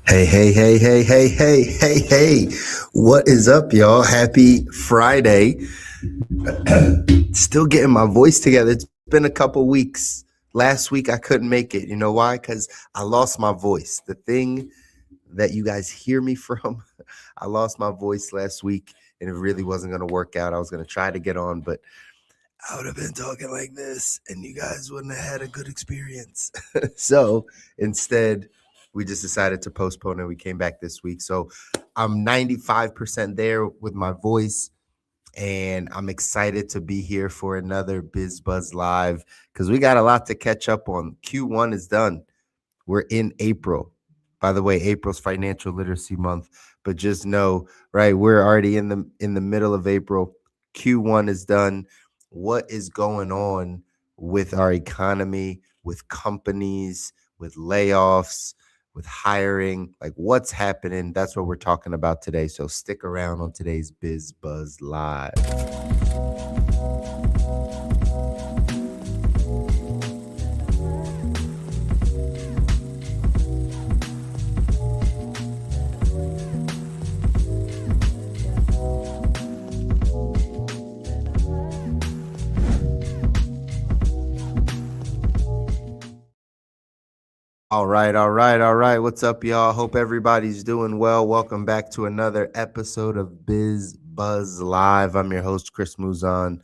Hey. What is up, y'all? Happy Friday. Still getting my voice together. It's been a couple weeks. Last week, I couldn't make it. You know why? Because I lost my voice. The thing that you guys hear me from, I lost my voice last week, and it really wasn't going to work out. I was going to try to get on, but I would have been talking like this, and you guys wouldn't have had a good experience. So instead, we just decided to postpone, and we came back this week. So I'm 95% there with my voice, and I'm excited to be here for another BizBuzz Live because we got a lot to catch up on. Q1 is done. We're in April. By the way, April's Financial Literacy Month, but just know, right, we're already in the middle of April. Q1 is done. What is going on with our economy, with companies, with layoffs, with hiring? Like, what's happening? That's what we're talking about today. So stick around on today's BizBuzz Live. All right. What's up, y'all? Hope everybody's doing well. Welcome back to another episode of BizBuzz Live. I'm your host, Chris Muzan,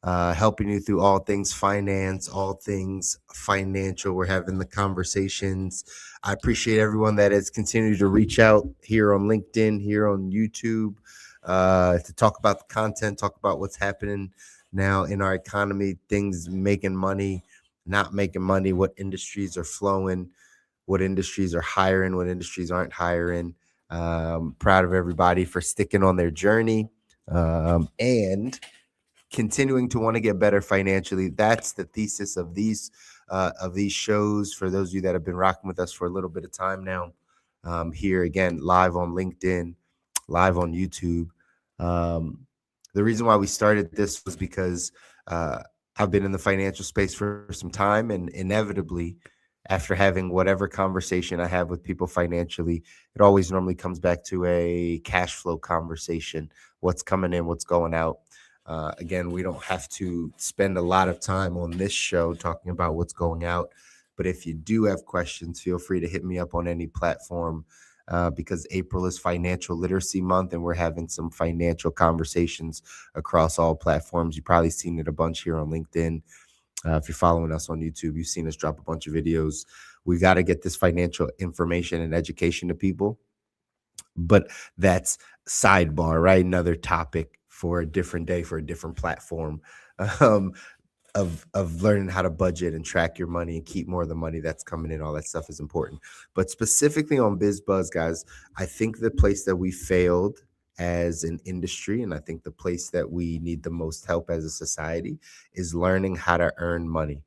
helping you through all things finance, all things financial. We're having the conversations. I appreciate everyone that has continued to reach out here on LinkedIn, here on YouTube, to talk about the content, talk about what's happening now in our economy, things making money, not making money, what industries are flowing, what industries are hiring, what industries aren't hiring. Proud of everybody for sticking on their journey and continuing to want to get better financially. That's the thesis of these shows. For those of you that have been rocking with us for a little bit of time now, here again, live on LinkedIn, live on YouTube. The reason why we started this was because I've been in the financial space for some time, and inevitably, after having whatever conversation I have with people financially, it always normally comes back to a cash flow conversation. What's coming in, what's going out. Again, we don't have to spend a lot of time on this show talking about what's going out. But if you do have questions, feel free to hit me up on any platform, because April is Financial Literacy Month, and we're having some financial conversations across all platforms. You've probably seen it a bunch here on LinkedIn. If you're following us on YouTube, you've seen us drop a bunch of videos. We got to get this financial information and education to people. But that's sidebar, right? Another topic for a different day, for a different platform, of learning how to budget and track your money and keep more of the money that's coming in. All that stuff is important. But specifically on BizBuzz, guys, I think the place that we failed as an industry, and I think the place that we need the most help as a society, is learning how to earn money.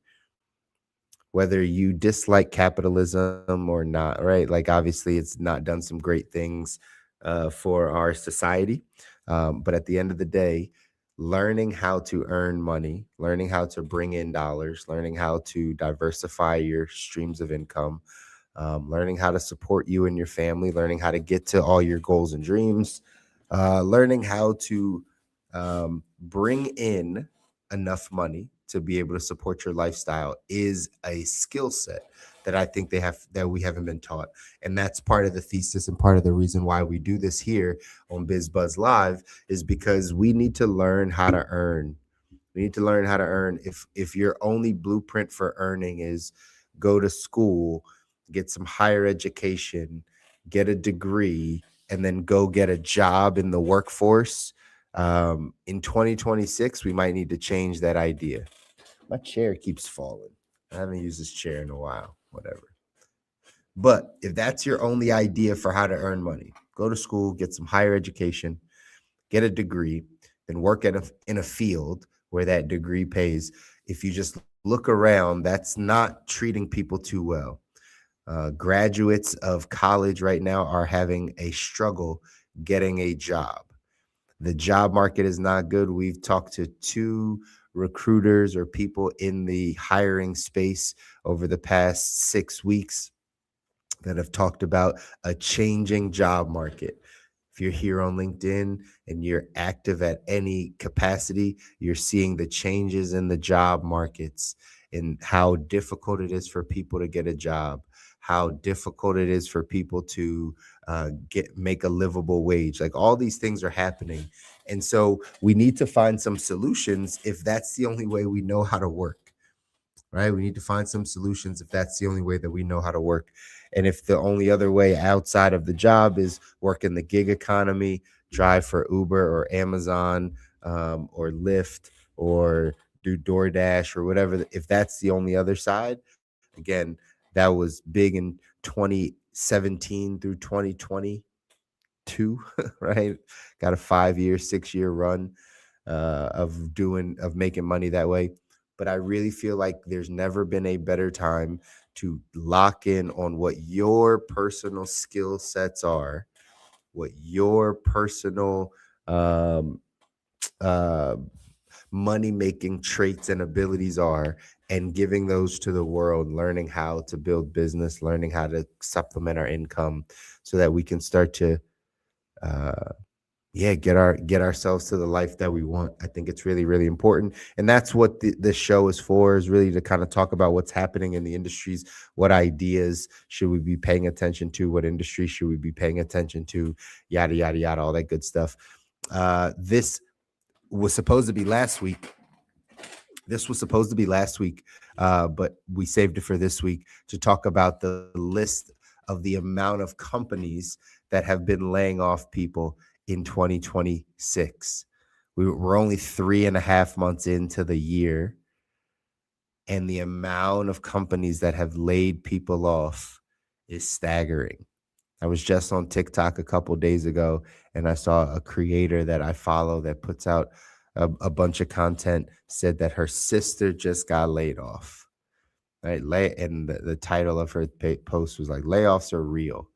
Whether you dislike capitalism or not, right? Like, obviously, it's not done some great things for our society. But at the end of the day, learning how to earn money, learning how to bring in dollars, learning how to diversify your streams of income, learning how to support you and your family, learning how to get to all your goals and dreams, learning how to bring in enough money to be able to support your lifestyle is a skill set that I think that we haven't been taught. And that's part of the thesis and part of the reason why we do this here on BizBuzz Live, is because we need to learn how to earn. We need to learn how to earn. If your only blueprint for earning is go to school, get some higher education, get a degree, and then go get a job in the workforce, in 2026, we might need to change that idea. My chair keeps falling. I haven't used this chair in a while, whatever. But if that's your only idea for how to earn money, go to school, get some higher education, get a degree, then work in a field where that degree pays. If you just look around, that's not treating people too well. Graduates of college right now are having a struggle getting a job. The job market is not good. We've talked to 2 recruiters or people in the hiring space over the past 6 weeks. that have talked about a changing job market. If you're here on LinkedIn and you're active at any capacity, you're seeing the changes in the job markets and how difficult it is for people to get a job, how difficult it is for people to make a livable wage. Like all these things are happening. And so we need to find some solutions if that's the only way we know how to work, right? We need to find some solutions if that's the only way that we know how to work. And if the only other way outside of the job is work in the gig economy, drive for Uber or Amazon, or Lyft, or do DoorDash or whatever, if that's the only other side, again, that was big in 2017 through 2022, right? Got a 5-year, 6-year run of making money that way. But I really feel like there's never been a better time to lock in on what your personal skill sets are, what your personal um, uh, money making traits and abilities are, and giving those to the world, learning how to build business, learning how to supplement our income so that we can start to uh, get ourselves to the life that we want. I think it's really, really important. And that's what this show is for, is really to kind of talk about what's happening in the industries. What ideas should we be paying attention to? What industry should we be paying attention to? Yada, yada, yada, all that good stuff. This was supposed to be last week. But we saved it for this week to talk about the list of the amount of companies that have been laying off people in 2026. We're only 3.5 months into the year, and the amount of companies that have laid people off is staggering. I was just on TikTok a couple days ago, and I saw a creator that I follow that puts out a bunch of content, said that her sister just got laid off. Right, and the title of her post was like, "Layoffs are real."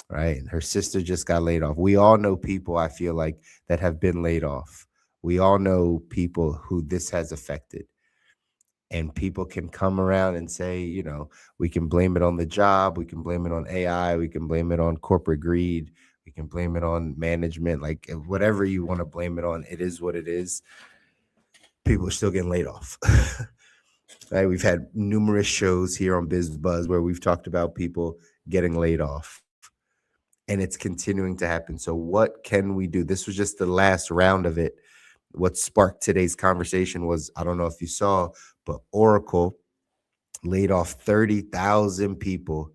Right, and her sister just got laid off. We all know people, I feel like, that have been laid off. We all know people who this has affected. And people can come around and say, we can blame it on the job, we can blame it on AI, we can blame it on corporate greed, we can blame it on management, like whatever you want to blame it on, it is what it is. People are still getting laid off. Right? We've had numerous shows here on BizBuzz where we've talked about people getting laid off, and it's continuing to happen. So what can we do? This was just the last round of it. What sparked today's conversation was, I don't know if you saw, but Oracle laid off 30,000 people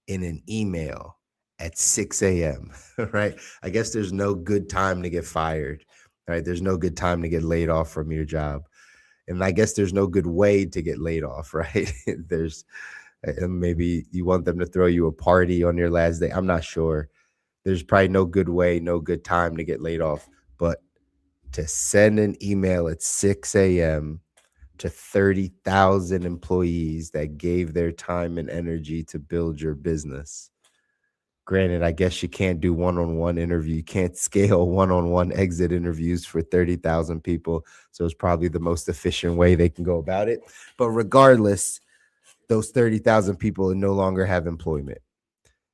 in an email at 6 a.m. Right? I guess there's no good time to get fired. Right? There's no good time to get laid off from your job. And I guess there's no good way to get laid off, right? There's maybe you want them to throw you a party on your last day. I'm not sure. There's probably no good way, no good time to get laid off. But to send an email at 6 a.m. to 30,000 employees that gave their time and energy to build your business. Granted, I guess you can't do one-on-one interview. You can't scale one-on-one exit interviews for 30,000 people. So it's probably the most efficient way they can go about it. But regardless, those 30,000 people no longer have employment.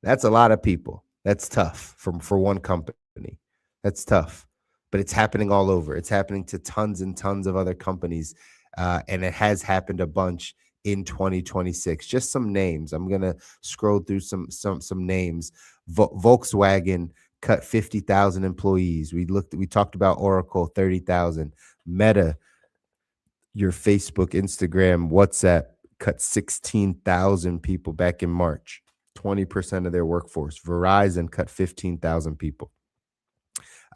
That's a lot of people. That's tough for one company. That's tough. But it's happening all over. It's happening to tons and tons of other companies. And it has happened a bunch in 2026. Just some names. I'm gonna scroll through some names. Volkswagen cut 50,000 employees. We talked about Oracle, 30,000. Meta, your Facebook, Instagram, WhatsApp, cut 16,000 people back in March. 20% of their workforce. Verizon cut 15,000 people.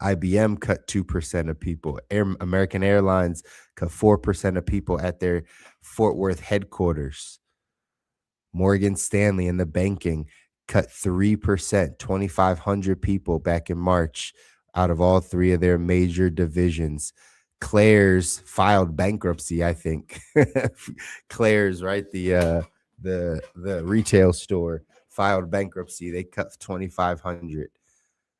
IBM cut 2% of people. American Airlines cut 4% of people at their Fort Worth headquarters. Morgan Stanley in the banking cut 3%, 2,500 people back in March out of all three of their major divisions. Claire's filed bankruptcy, I think. Claire's, right? The retail store filed bankruptcy. They cut 2,500.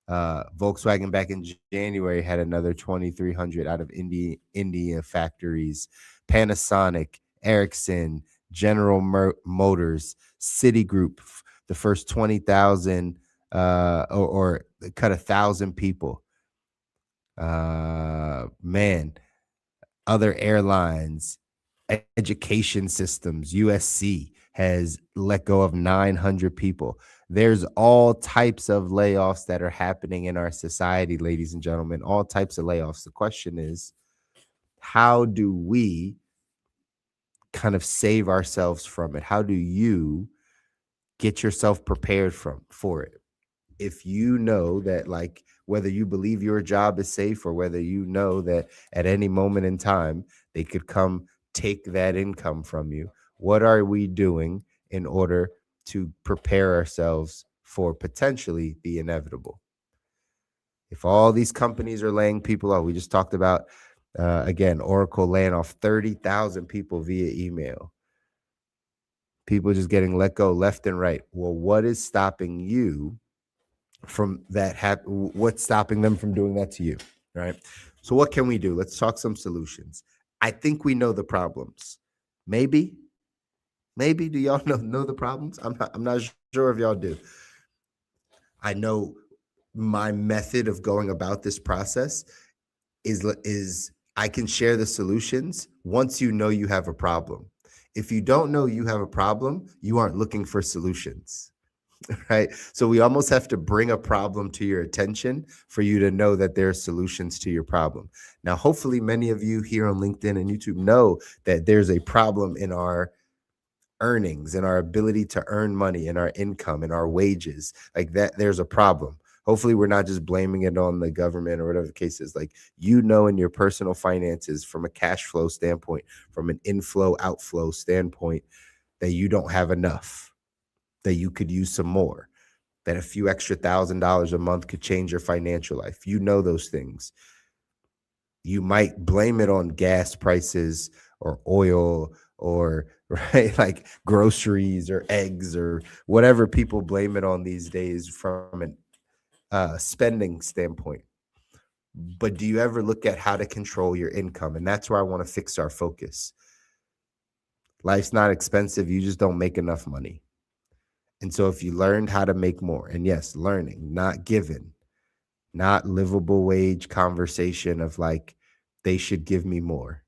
Volkswagen back in January had another 2,300 out of India factories. Panasonic, Ericsson, General Motors, Citigroup, the first 20,000 or cut 1,000 people. Man, other airlines, education systems, USC has let go of 900 people. There's all types of layoffs that are happening in our society, ladies and gentlemen, all types of layoffs. The question is, how do we kind of save ourselves from it? How do you get yourself prepared for it? If you know that, like, whether you believe your job is safe or whether you know that at any moment in time they could come take that income from you, what are we doing in order to prepare ourselves for potentially the inevitable? If all these companies are laying people off, we just talked about again, Oracle laying off 30,000 people via email, people just getting let go left and right. Well, what is stopping you from that? What's stopping them from doing that to you? Right. So what can we do? Let's talk some solutions. I think we know the problems. Maybe do y'all know the problems? I'm not sure if y'all do. I know my method of going about this process is I can share the solutions once you know you have a problem. If you don't know you have a problem, you aren't looking for solutions. Right? So we almost have to bring a problem to your attention for you to know that there are solutions to your problem. Now, hopefully, many of you here on LinkedIn and YouTube know that there's a problem in our earnings, in our ability to earn money, in our income, in our wages. Like that, there's a problem. Hopefully, we're not just blaming it on the government or whatever the case is. Like, you know, in your personal finances, from a cash flow standpoint, from an inflow outflow standpoint, that you don't have enough, that you could use some more, that a few extra $1,000 a month could change your financial life. You know those things. You might blame it on gas prices or oil or right, like groceries or eggs or whatever people blame it on these days from an spending standpoint. But do you ever look at how to control your income? And that's where I want to fix our focus. Life's not expensive. You just don't make enough money. And so if you learned how to make more, and yes, learning, not given, not livable wage conversation of like, they should give me more.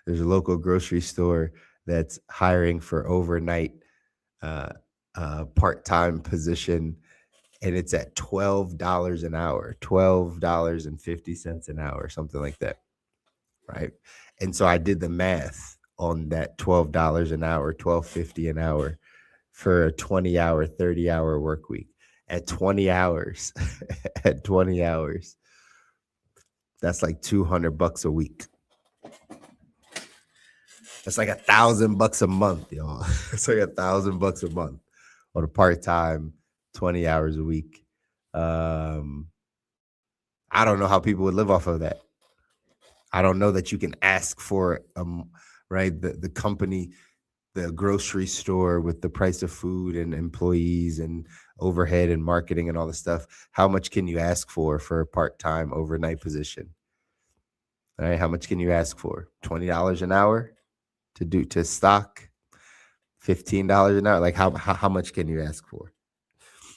There's a local grocery store that's hiring for overnight part-time position, and it's at $12 an hour, $12.50 an hour, something like that. Right. And so I did the math on that $12 an hour, $12.50 an hour for a 20-hour, 30-hour work week. At 20 hours, at 20 hours, that's like $200 a week. That's like $1,000 a month, y'all. It's like $1,000 a month on a part-time, 20 hours a week. I don't know how people would live off of that. I don't know that you can ask for right, the company, the grocery store with the price of food and employees and overhead and marketing and all this stuff. How much can you ask for a part-time overnight position? All right, how much can you ask for? $20 an hour to stock? $15 an hour? Like how much can you ask for?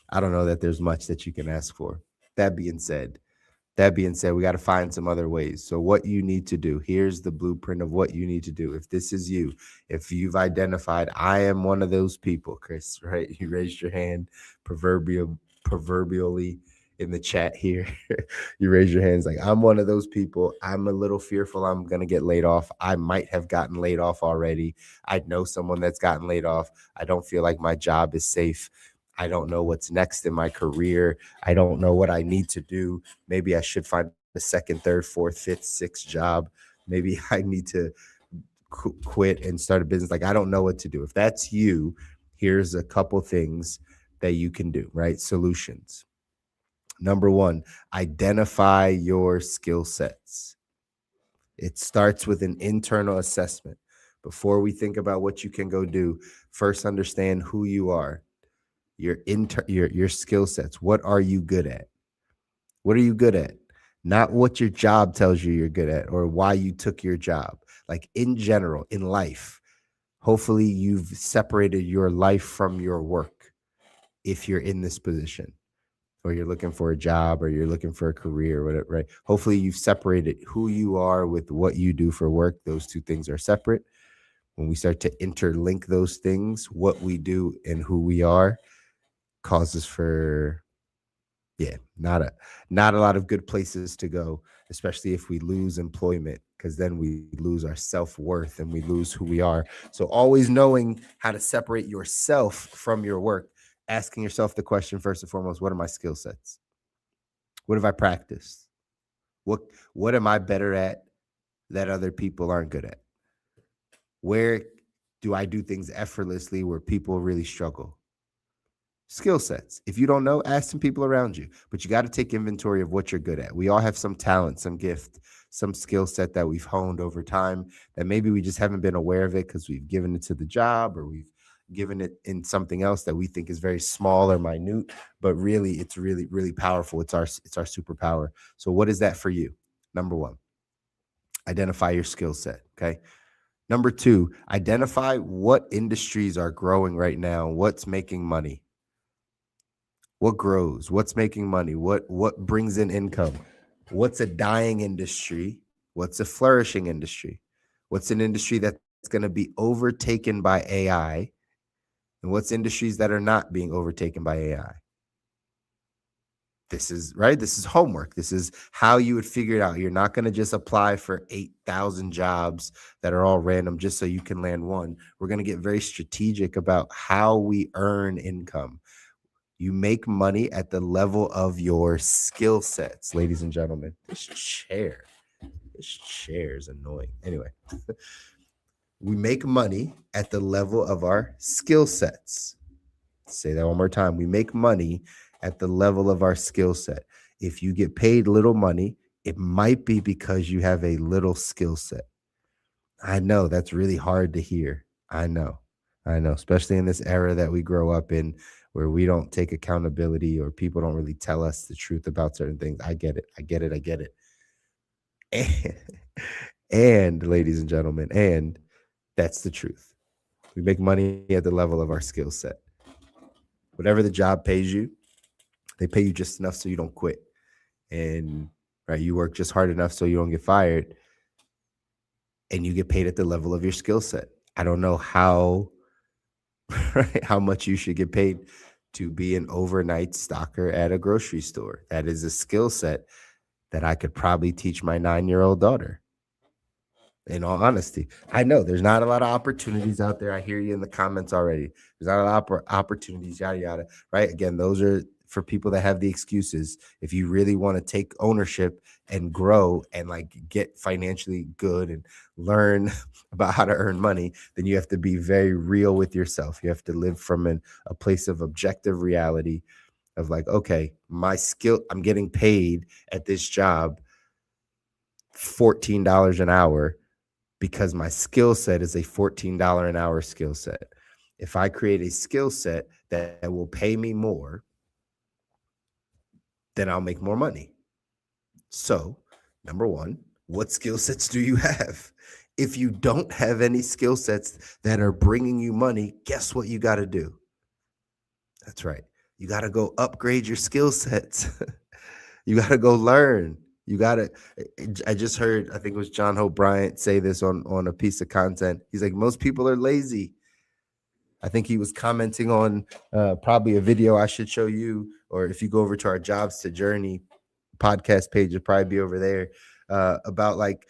I don't know that there's much that you can ask for. That being said, we got to find some other ways. So what you need to do, here's the blueprint of what you need to do. If this is you, if you've identified, I am one of those people, Chris, right? You raised your hand proverbially in the chat here. You raise your hands like, I'm one of those people. I'm a little fearful I'm going to get laid off. I might have gotten laid off already. I know someone that's gotten laid off. I don't feel like my job is safe. I don't know what's next in my career. I don't know what I need to do. Maybe I should find a second, third, fourth, fifth, sixth job. Maybe I need to quit and start a business. Like, I don't know what to do. If that's you, here's a couple things that you can do, right? Solutions. Number one, identify your skill sets. It starts with an internal assessment. Before we think about what you can go do, first understand who you are, your skill sets. What are you good at? What are you good at? Not what your job tells you you're good at or why you took your job. Like, in general, in life, Hopefully you've separated your life from your work if you're in this position, or you're looking for a job, or you're looking for a career, whatever, right? Hopefully you've separated who you are with what you do for work. Those two things are separate. When we start to interlink those things, what we do and who we are causes for, yeah, not a lot of good places to go, especially if we lose employment, because then we lose our self-worth and we lose who we are. So always knowing how to separate yourself from your work, asking yourself the question first and foremost, what are my skill sets? What have I practiced? What am I better at that other people aren't good at? Where do I do things effortlessly where people really struggle? Skill sets. If you don't know, ask some people around you, but you got to take inventory of what you're good at. We all have some talent, some gift, some skill set that we've honed over time that maybe we just haven't been aware of it because we've given it to the job, or we've given it in something else that we think is very small or minute, but really it's really, really powerful. It's our superpower. So what is that for you? Number one, identify your skill set. Okay. Number two, identify what industries are growing right now, what's making money. What grows? What's making money? What brings in income? What's a dying industry? What's a flourishing industry? What's an industry that's going to be overtaken by AI? And what's industries that are not being overtaken by AI? This is right. This is homework. This is how you would figure it out. You're not going to just apply for 8,000 jobs that are all random just so you can land one. We're going to get very strategic about how we earn income. You make money at the level of your skill sets, ladies and gentlemen. This chair is annoying. Anyway, we make money at the level of our skill sets. Say that one more time. We make money at the level of our skill set. If you get paid little money, it might be because you have a little skill set. I know that's really hard to hear. I know, especially in this era that we grow up in, where we don't take accountability, or people don't really tell us the truth about certain things. I get it. And, and ladies and gentlemen, and that's the truth. We make money at the level of our skill set. Whatever the job pays you, they pay you just enough so you don't quit. And right, you work just hard enough so you don't get fired, and you get paid at the level of your skill set. I don't know how right, how much you should get paid to be an overnight stocker at a grocery store. That is a skill set that I could probably teach my 9-year-old daughter. In all honesty, I know there's not a lot of opportunities out there. I hear you in the comments already. There's not a lot of opportunities, yada, yada, right? Again, those are for people that have the excuses. If you really want to take ownership and grow and like get financially good and learn about how to earn money, then you have to be very real with yourself. You have to live from a place of objective reality of like, okay, my skill, I'm getting paid at this job $14 an hour because my skill set is a $14 an hour skill set. If I create a skill set that will pay me more, then I'll make more money. So, number one, what skill sets do you have? If you don't have any skill sets that are bringing you money, guess what you got to do? That's right. You got to go upgrade your skill sets. You got to go learn. You got to, I just heard, I think it was John Hope Bryant say this on a piece of content. He's like, most people are lazy. I think he was commenting on probably a video I should show you, or if you go over to our Jobs to Journey podcast page, it'll probably be over there, about like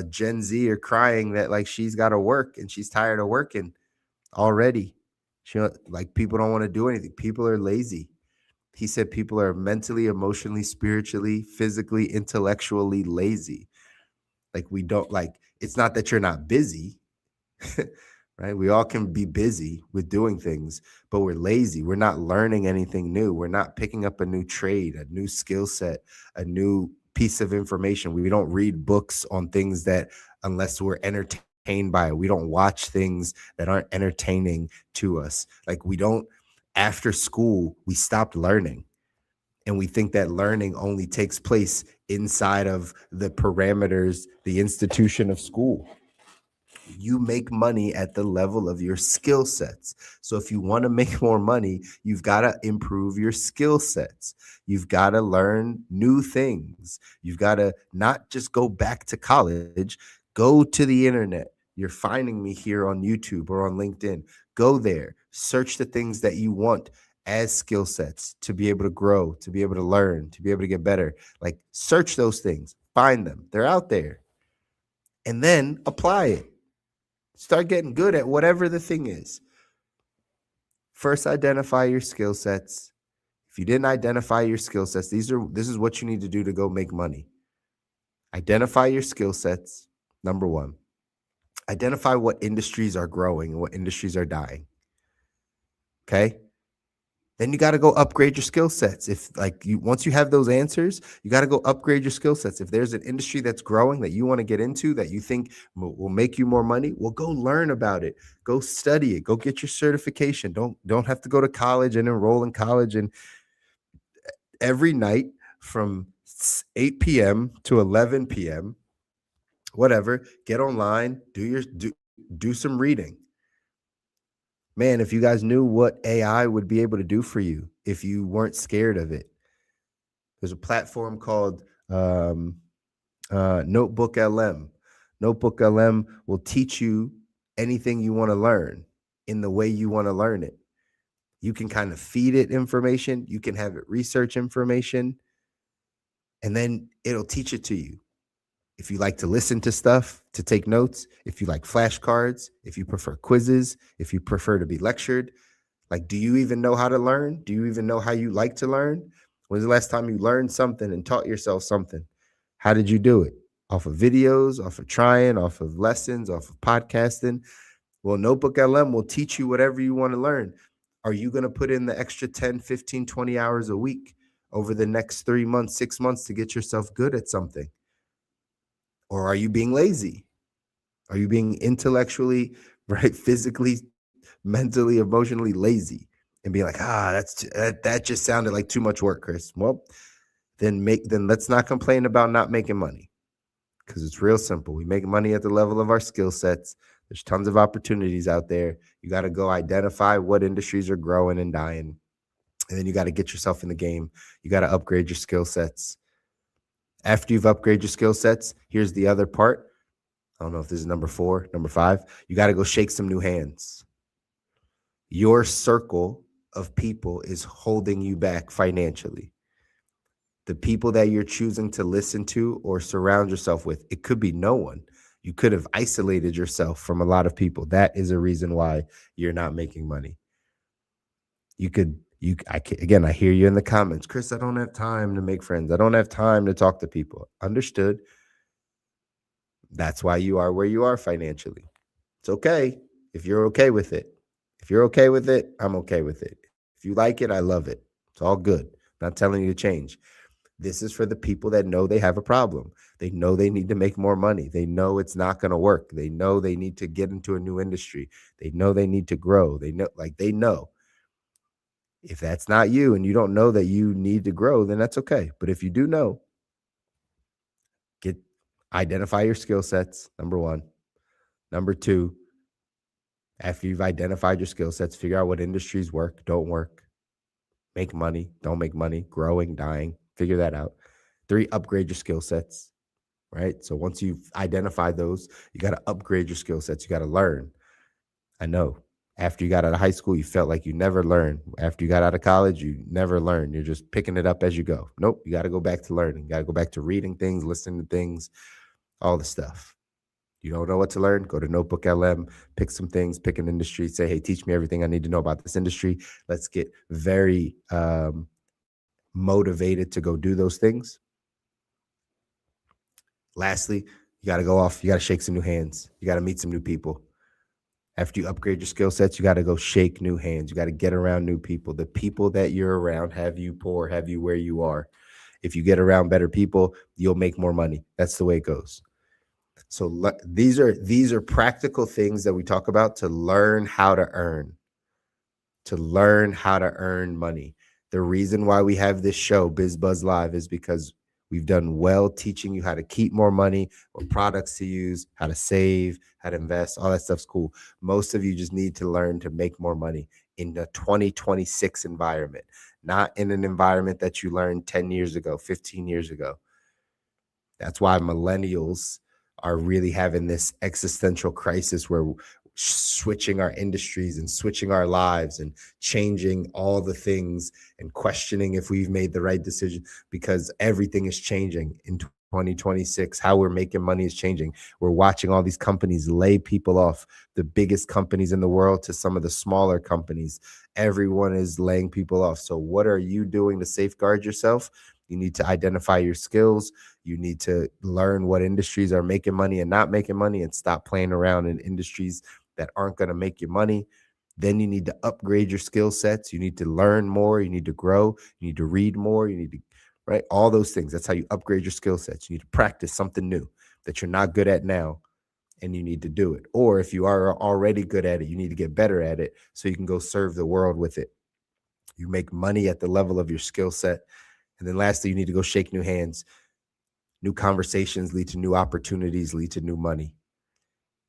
Gen Z are crying that like she's got to work and she's tired of working already. Like people don't want to do anything. People are lazy. He said people are mentally, emotionally, spiritually, physically, intellectually lazy. Like we don't like, it's not that you're not busy, right? We all can be busy with doing things, but we're lazy. We're not learning anything new. We're not picking up a new trade, a new skill set, a new piece of information. We don't read books on things that, unless we're entertained by it, we don't watch things that aren't entertaining to us. Like we don't, after school, we stopped learning. And we think that learning only takes place inside of the parameters, the institution of school. You make money at the level of your skill sets. So if you want to make more money, you've got to improve your skill sets. You've got to learn new things. You've got to not just go back to college, go to the internet. You're finding me here on YouTube or on LinkedIn. Go there, search the things that you want as skill sets to be able to grow, to be able to learn, to be able to get better. Like, search those things, find them. They're out there. And then apply it. Start getting good at whatever the thing is. First, identify your skill sets. If you didn't identify your skill sets, this is what you need to do to go make money. Identify your skill sets. Number one, identify what industries are growing and what industries are dying. Okay. Then you got to go upgrade your skill sets. If once you have those answers, you got to go upgrade your skill sets. If there's an industry that's growing that you want to get into that you think will make you more money, well, go learn about it. Go study it. Go get your certification. Don't have to go to college and enroll in college. And every night from 8 p.m. to 11 p.m., whatever, get online, do some reading. Man, if you guys knew what AI would be able to do for you if you weren't scared of it. There's a platform called Notebook LM. Notebook LM will teach you anything you want to learn in the way you want to learn it. You can kind of feed it information. You can have it research information, and then it'll teach it to you. If you like to listen to stuff, to take notes, if you like flashcards, if you prefer quizzes, if you prefer to be lectured, like, do you even know how to learn? Do you even know how you like to learn? When's the last time you learned something and taught yourself something? How did you do it? Off of videos, off of trying, off of lessons, off of podcasting? Well, Notebook LM will teach you whatever you want to learn. Are you going to put in the extra 10, 15, 20 hours a week over the next 3 months, 6 months to get yourself good at something? Or are you being lazy? Are you being intellectually, right, physically, mentally, emotionally lazy and be like, that just sounded like too much work, Chris? Well, then let's not complain about not making money, because it's real simple. We make money at the level of our skill sets. There's tons of opportunities out there. You got to go identify what industries are growing and dying, and then you got to get yourself in the game. You got to upgrade your skill sets. After you've upgraded your skill sets, here's the other part. I don't know if this is number 4, number 5. You got to go shake some new hands. Your circle of people is holding you back financially. The people that you're choosing to listen to or surround yourself with, it could be no one. You could have isolated yourself from a lot of people. That is a reason why you're not making money. Again, I hear you in the comments. Chris, I don't have time to make friends. I don't have time to talk to people. Understood. That's why you are where you are financially. It's okay if you're okay with it. If you're okay with it, I'm okay with it. If you like it, I love it. It's all good. I'm not telling you to change. This is for the people that know they have a problem. They know they need to make more money. They know it's not going to work. They know they need to get into a new industry. They know they need to grow. They know. If that's not you and you don't know that you need to grow, then that's okay. But if you do know, identify your skill sets, number 1. Number 2, after you've identified your skill sets, figure out what industries work, don't work, make money, don't make money, growing, dying, figure that out. 3, upgrade your skill sets, right? So once you've identified those, you got to upgrade your skill sets. You got to learn. I know. After you got out of high school, you felt like you never learned. After you got out of college, you never learned. You're just picking it up as you go. Nope. You got to go back to learning. You got to go back to reading things, listening to things, all the stuff. You don't know what to learn? Go to Notebook LM, pick some things, pick an industry, say, hey, teach me everything I need to know about this industry. Let's get very motivated to go do those things. Lastly, you got to go off. You got to shake some new hands. You got to meet some new people. After you upgrade your skill sets, you got to go shake new hands. You got to get around new people. The people that you're around have you poor, have you where you are. If you get around better people, you'll make more money. That's the way it goes. So these are practical things that we talk about to learn how to earn, money. The reason why we have this show, BizBuzz Live, is because We've done well teaching you how to keep more money, what products to use, how to save, how to invest. All that stuff's cool. Most of you just need to learn to make more money in the 2026 environment, not in an environment that you learned 10 years ago, 15 years ago. That's why millennials are really having this existential crisis where we're switching our industries and switching our lives and changing all the things and questioning if we've made the right decision, because everything is changing in 2026. How we're making money is changing. We're watching all these companies lay people off, the biggest companies in the world to some of the smaller companies. Everyone is laying people off. So what are you doing to safeguard yourself? You need to identify your skills. You need to learn what industries are making money and not making money, and stop playing around in industries that aren't going to make you money. Then you need to upgrade your skill sets. You need to learn more. You need to grow. You need to read more. You need to, right? All those things. That's how you upgrade your skill sets. You need to practice something new that you're not good at now, and you need to do it. Or if you are already good at it, you need to get better at it so you can go serve the world with it. You make money at the level of your skill set. And then lastly, you need to go shake new hands. New conversations lead to new opportunities, lead to new money.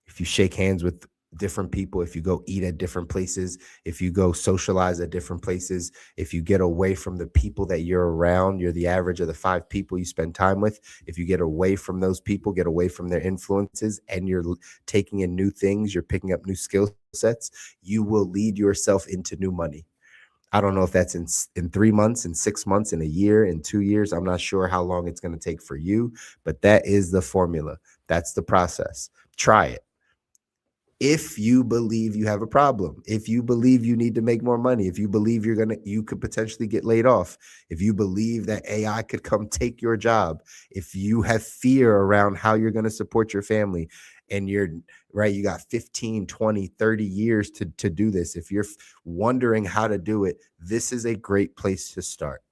If you shake hands with different people, if you go eat at different places, if you go socialize at different places, if you get away from the people that you're around, you're the average of the 5 people you spend time with. If you get away from those people, get away from their influences, and you're taking in new things, you're picking up new skill sets, you will lead yourself into new money. I don't know if that's in 3 months, in 6 months, in a year, in 2 years. I'm not sure how long it's going to take for you, but that is the formula. That's the process. Try it. If you believe you have a problem, if you believe you need to make more money, if you believe you could potentially get laid off, if you believe that AI could come take your job, if you have fear around how you're going to support your family, and you're right, you got 15, 20, 30 years to do this. If you're wondering how to do it, this is a great place to start.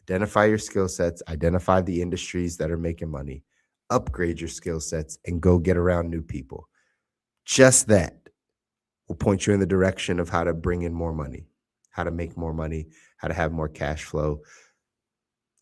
Identify your skill sets, identify the industries that are making money, upgrade your skill sets, and go get around new people. Just that will point you in the direction of how to bring in more money, how to make more money, how to have more cash flow.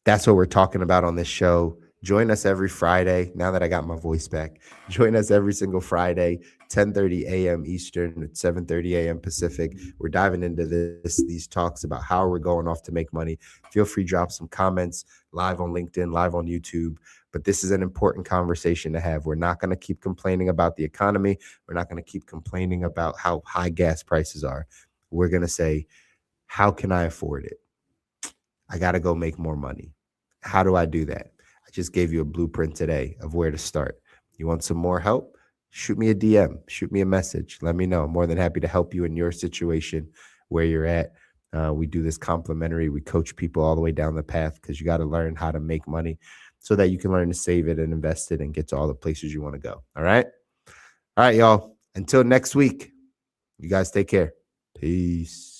That's what we're talking about on this show. Join us every Friday. Now that I got my voice back, join us every single Friday, 10:30 a.m. Eastern at 7:30 a.m. Pacific. We're diving into these talks about how we're going off to make money. Feel free to drop some comments live on LinkedIn, live on YouTube. But this is an important conversation to have. We're not going to keep complaining about the economy. We're not going to keep complaining about how high gas prices are. We're going to say, how can I afford it? I got to go make more money. How do I do that? I just gave you a blueprint today of where to start. You want some more help? Shoot me a DM, shoot me a message. Let me know. I'm more than happy to help you in your situation, where you're at. We do this complimentary. We coach people all the way down the path, because you got to learn how to make money so that you can learn to save it and invest it and get to all the places you want to go. All right. All right, y'all. Until next week, you guys take care. Peace.